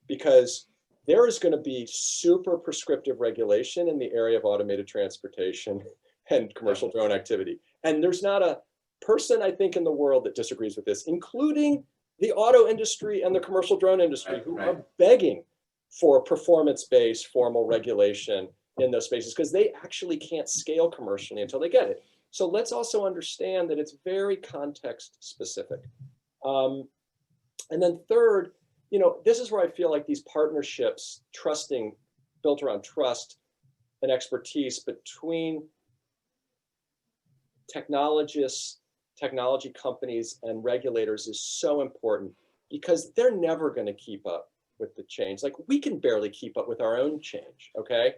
Because there is going to be super prescriptive regulation in the area of automated transportation and commercial drone activity. And there's not a person, I think, in the world that disagrees with this, including the auto industry and the commercial drone industry, who are begging for performance-based formal regulation in those spaces, because they actually can't scale commercially until they get it. So let's also understand that it's very context specific. And then third, you know, this is where I feel like these partnerships, built around trust and expertise between technologists, technology companies, and regulators is so important, because they're never going to keep up with the change. Like, we can barely keep up with our own change, okay?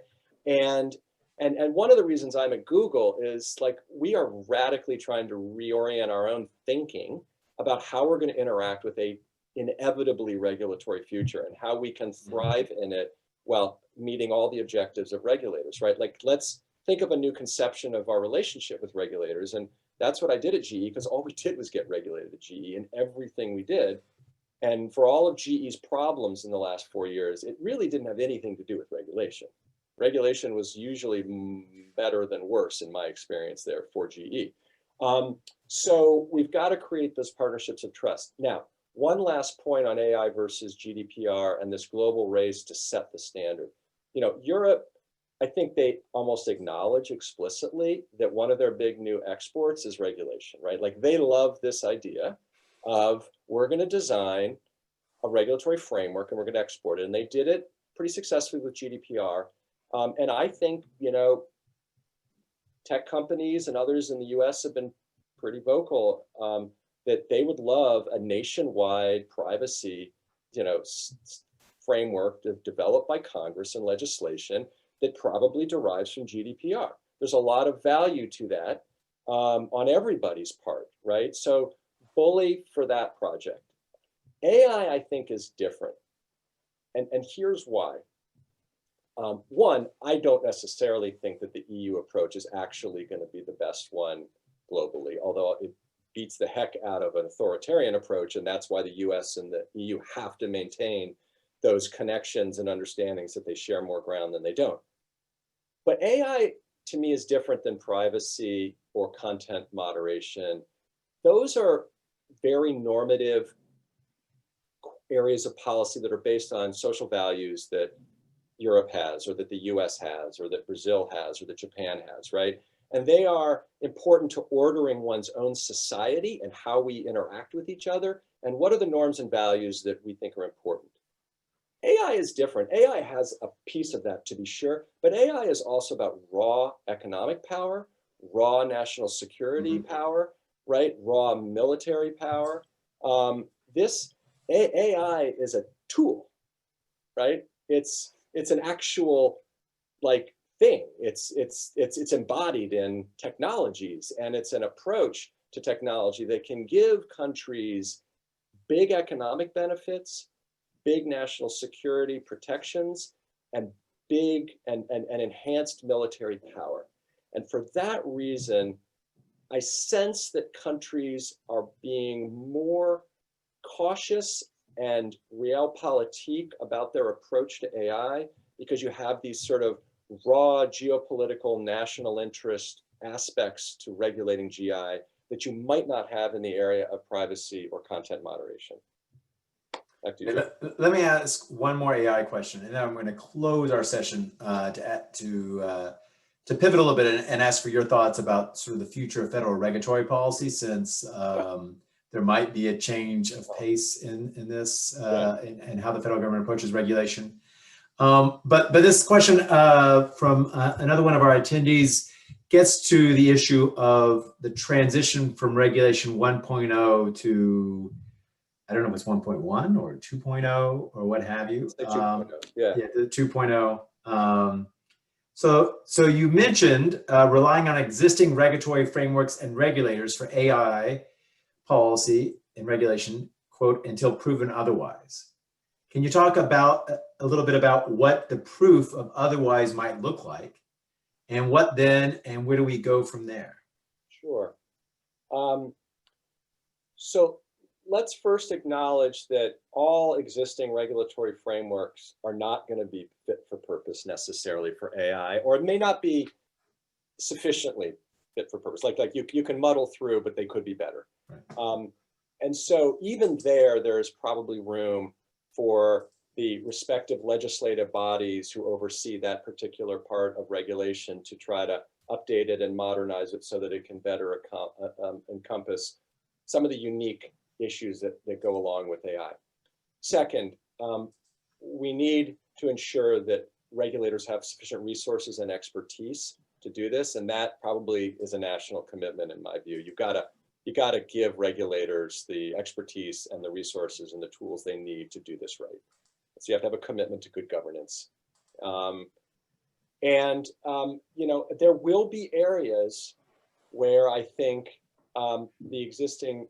And one of the reasons I'm at Google is, like, we are radically trying to reorient our own thinking about how we're going to interact with a inevitably regulatory future and how we can thrive in it while meeting all the objectives of regulators, right? Like, let's think of a new conception of our relationship with regulators. And that's what I did at GE, because all we did was get regulated at GE in everything we did. And for all of GE's problems in the last 4 years, it really didn't have anything to do with regulation. Regulation was usually better than worse in my experience there for GE. So we've got to create those partnerships of trust. Now, one last point on AI versus GDPR and this global race to set the standard. You know, Europe, I think they almost acknowledge explicitly that one of their big new exports is regulation, right? Like, they love this idea of, we're going to design a regulatory framework and we're going to export it. And they did it pretty successfully with GDPR. And I think, you know, tech companies and others in the US have been pretty vocal that they would love a nationwide privacy, you know, framework developed by Congress and legislation that probably derives from GDPR. There's a lot of value to that on everybody's part, right? So bully for that project. AI, I think, is different. And here's why. One, I don't necessarily think that the EU approach is actually going to be the best one globally, although it beats the heck out of an authoritarian approach, and that's why the US and the EU have to maintain those connections and understandings that they share more ground than they don't. But AI, to me, is different than privacy or content moderation. Those are very normative areas of policy that are based on social values that Europe has, or that the US has, or that Brazil has, or that Japan has, right? And they are important to ordering one's own society and how we interact with each other, and what are the norms and values that we think are important. AI is different. AI has a piece of that, to be sure, but AI is also about raw economic power, raw national security power, right? Raw military power. This AI is a tool, right? It's an actual like thing. It's embodied in technologies, and it's an approach to technology that can give countries big economic benefits, big national security protections, and big and enhanced military power. And for that reason, I sense that countries are being more cautious and realpolitik about their approach to AI, because you have these sort of raw geopolitical national interest aspects to regulating GI that you might not have in the area of privacy or content moderation. Back to you, Joe. Let me ask one more AI question, and then I'm going to close our session to pivot a little bit and ask for your thoughts about sort of the future of federal regulatory policy, since there might be a change of pace in this and how the federal government approaches regulation. But this question from another one of our attendees gets to the issue of the transition from regulation 1.0 to, I don't know if it's 1.1 or 2.0 or what have you. The 2.0, yeah, the 2.0. So you mentioned relying on existing regulatory frameworks and regulators for AI policy and regulation, quote, until proven otherwise. Can you talk about a little bit about what the proof of otherwise might look like, and what then, and where do we go from there? Sure. So let's first acknowledge that all existing regulatory frameworks are not going to be fit for purpose necessarily for AI, or it may not be sufficiently fit for purpose. Like you can muddle through, but they could be better. Right. And so even there's probably room for the respective legislative bodies who oversee that particular part of regulation to try to update it and modernize it so that it can better encompass some of the unique issues that go along with AI. Second, we need to ensure that regulators have sufficient resources and expertise to do this, and that probably is a national commitment in my view. You gotta give regulators the expertise and the resources and the tools they need to do this right. So you have to have a commitment to good governance. You know, there will be areas where I think the existing,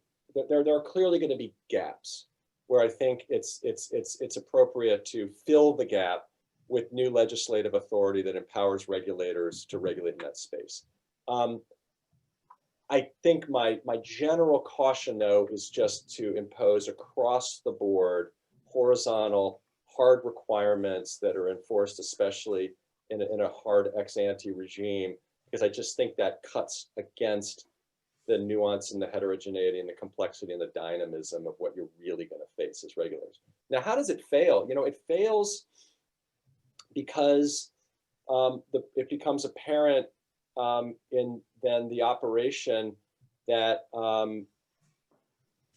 there are clearly going to be gaps where I think it's appropriate to fill the gap with new legislative authority that empowers regulators to regulate in that space. I think my general caution, though, is just to impose across the board horizontal hard requirements that are enforced, especially in a hard ex-ante regime, because I just think that cuts against the nuance and the heterogeneity and the complexity and the dynamism of what you're really going to face as regulators. Now, how does it fail? You know, it fails because it becomes apparent in then the operation that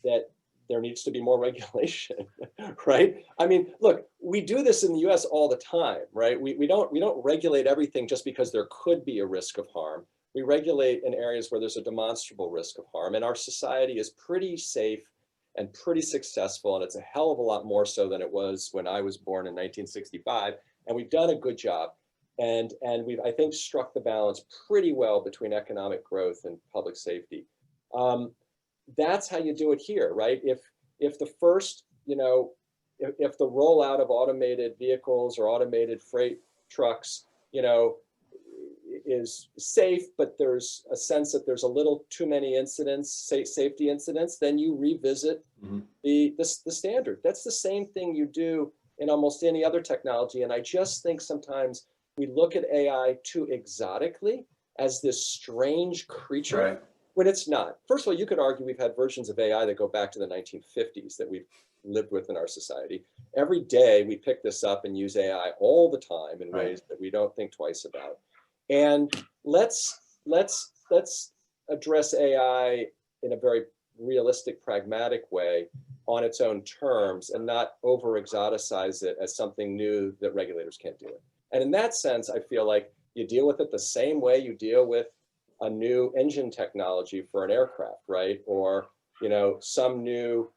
that there needs to be more regulation, right? I mean, look, we do this in the US all the time, right? We don't regulate everything just because there could be a risk of harm. We regulate in areas where there's a demonstrable risk of harm, and our society is pretty safe and pretty successful, and it's a hell of a lot more so than it was when I was born in 1965, and we've done a good job. And we've, I think, struck the balance pretty well between economic growth and public safety. That's how you do it here, right? If the first, you know, if the rollout of automated vehicles or automated freight trucks, you know, is safe, but there's a sense that there's a little too many incidents, safety incidents, then you revisit the standard. That's the same thing you do in almost any other technology. And I just think sometimes we look at AI too exotically as this strange creature, Right. when it's not. First of all, you could argue we've had versions of AI that go back to the 1950s that we've lived with in our society. Every day we pick this up and use AI all the time in ways that we don't think twice about. And let's address AI in a very realistic, pragmatic way on its own terms and not over exoticize it as something new that regulators can't do it. And in that sense, I feel like you deal with it the same way you deal with a new engine technology for an aircraft, right? Or, some new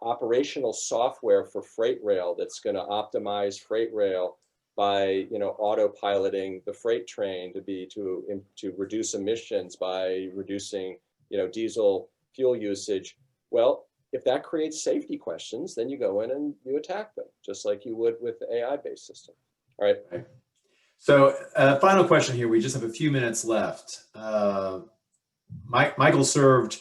operational software for freight rail that's going to optimize freight rail by, autopiloting the freight train to reduce emissions by reducing, diesel fuel usage. Well, if that creates safety questions, then you go in and you attack them, just like you would with the AI-based system. All right. So final question here. We just have a few minutes left. Michael served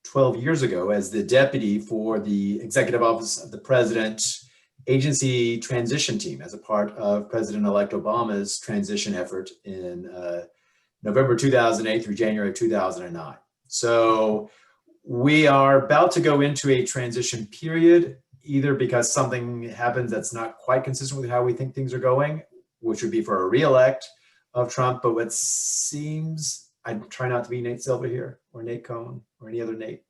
12 years ago as the deputy for the Executive Office of the President Agency Transition Team as a part of President-elect Obama's transition effort in November 2008 through January 2009. So we are about to go into a transition period, either because something happens that's not quite consistent with how we think things are going, which would be for a re-elect of Trump, but what seems, I try not to be Nate Silver here, or Nate Cohn, or any other Nate,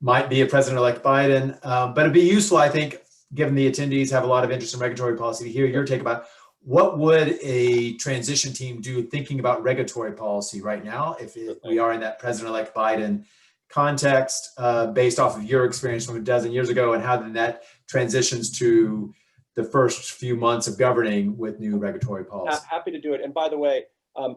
might be a President-elect Biden, but it'd be useful, I think, given the attendees have a lot of interest in regulatory policy, to hear your take about what would a transition team do thinking about regulatory policy right now, if we are in that President-elect Biden context, based off of your experience from a dozen years ago, and how then that transitions to the first few months of governing with new regulatory policy. Happy to do it. And by the way, I'm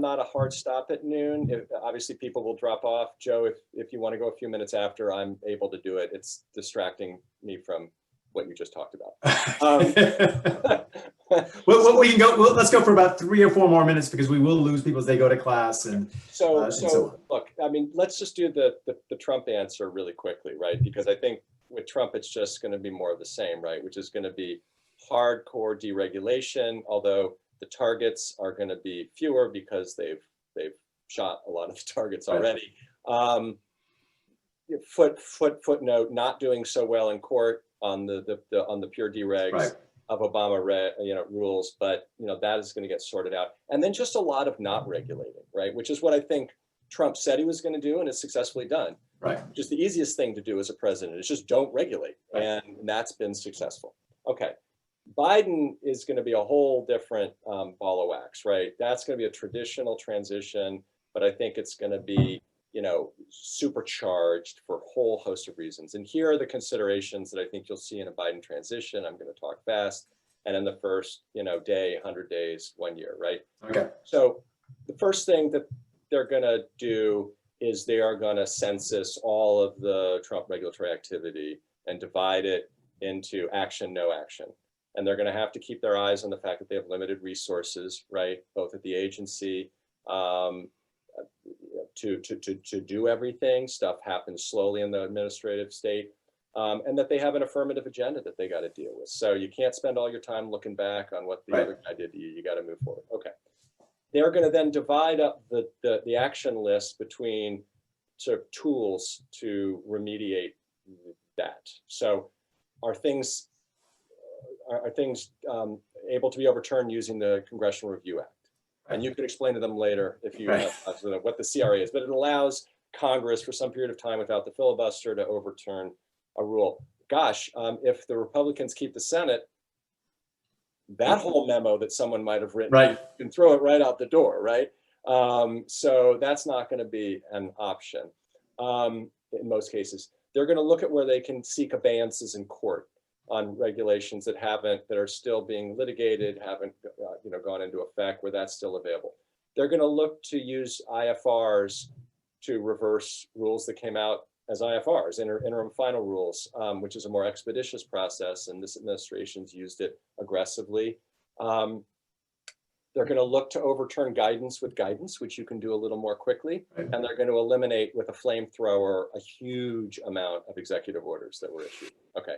not a hard stop at noon. Obviously, people will drop off. Joe, if you want to go a few minutes after, I'm able to do it. It's distracting me from what you just talked about. Well, we can go. Well, let's go for about 3 or 4 more minutes because we will lose people as they go to class. And so on. Look, I mean, let's just do the Trump answer really quickly, right? Because I think with Trump, it's just going to be more of the same, right? Which is going to be hardcore deregulation, although the targets are going to be fewer because they've shot a lot of the targets already. Footnote: not doing so well in court on the pure deregs of Obama rules, but that is going to get sorted out. And then just a lot of not regulating, right? Which is what I think Trump said he was going to do and has successfully done. Right. Just the easiest thing to do as a president is just don't regulate, and that's been successful. Okay. Biden is going to be a whole different ball of wax, right? That's going to be a traditional transition, but I think it's going to be, supercharged for a whole host of reasons. And here are the considerations that I think you'll see in a Biden transition. I'm going to talk fast. And in the first, day, 100 days, 1 year, right? Okay. So the first thing that they're going to do is they are going to census all of the Trump regulatory activity and divide it into action, no action. And they're going to have to keep their eyes on the fact that they have limited resources, right? Both at the agency to do everything. Stuff happens slowly in the administrative state, and that they have an affirmative agenda that they got to deal with. So you can't spend all your time looking back on what the other guy did to you. You got to move forward. Okay. They're going to then divide up the action list between sort of tools to remediate that. So are things able to be overturned using the Congressional Review Act? And you could explain to them later if you have what the CRA is, but it allows Congress for some period of time without the filibuster to overturn a rule. Gosh, if the Republicans keep the Senate, that whole memo that someone might have written, you can throw it right out the door, right? So that's not going to be an option in most cases. They're going to look at where they can seek abeyances in court on regulations that are still being litigated, haven't gone into effect, where that's still available. They're going to look to use IFRs to reverse rules that came out as IFRs, interim final rules, which is a more expeditious process, and this administration's used it aggressively. They're They're going to look to overturn guidance with guidance, which you can do a little more quickly. Right. And they're going to eliminate with a flamethrower a huge amount of executive orders that were issued. Okay.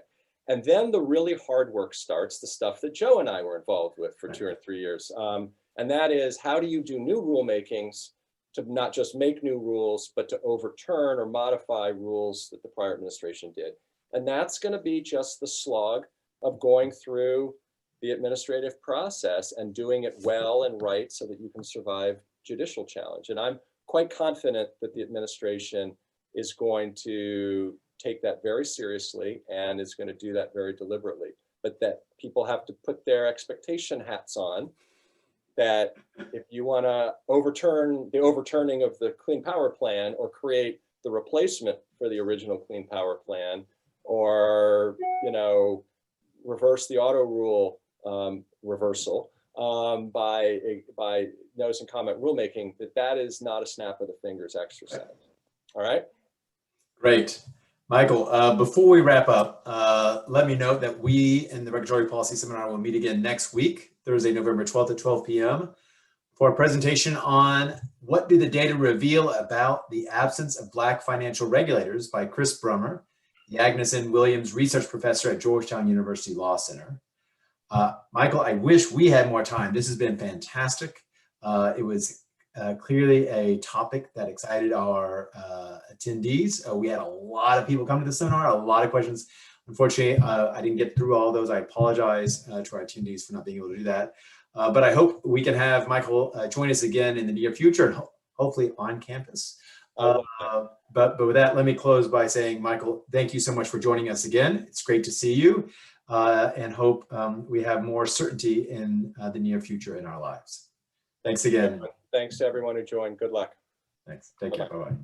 And then the really hard work starts, the stuff that Joe and I were involved with for 2 or 3 years. And that is, how do you do new rulemakings to not just make new rules, but to overturn or modify rules that the prior administration did? And that's going to be just the slog of going through the administrative process and doing it well and right so that you can survive judicial challenge. And I'm quite confident that the administration is going to take that very seriously and is going to do that very deliberately. But that people have to put their expectation hats on, that if you want to overturn the overturning of the Clean Power Plan or create the replacement for the original Clean Power Plan, or, you know, reverse the auto rule reversal by notice and comment rulemaking, that is not a snap of the fingers exercise. All right. Great. Michael, before we wrap up, let me note that we in the Regulatory Policy Seminar will meet again next week, Thursday, November 12th at 12 p.m. for a presentation on what do the data reveal about the absence of Black financial regulators by Chris Brummer, the Agnes N. Williams Research Professor at Georgetown University Law Center. Michael, I wish we had more time. This has been fantastic. It was clearly a topic that excited our attendees. We had a lot of people come to the seminar, a lot of questions. Unfortunately, I didn't get through all of those. I apologize to our attendees for not being able to do that. But I hope we can have Michael join us again in the near future, and hopefully on campus. But with that, let me close by saying, Michael, thank you so much for joining us again. It's great to see you, and hope we have more certainty in the near future in our lives. Thanks again. Thanks to everyone who joined. Good luck. Thanks. Take care. Bye-bye.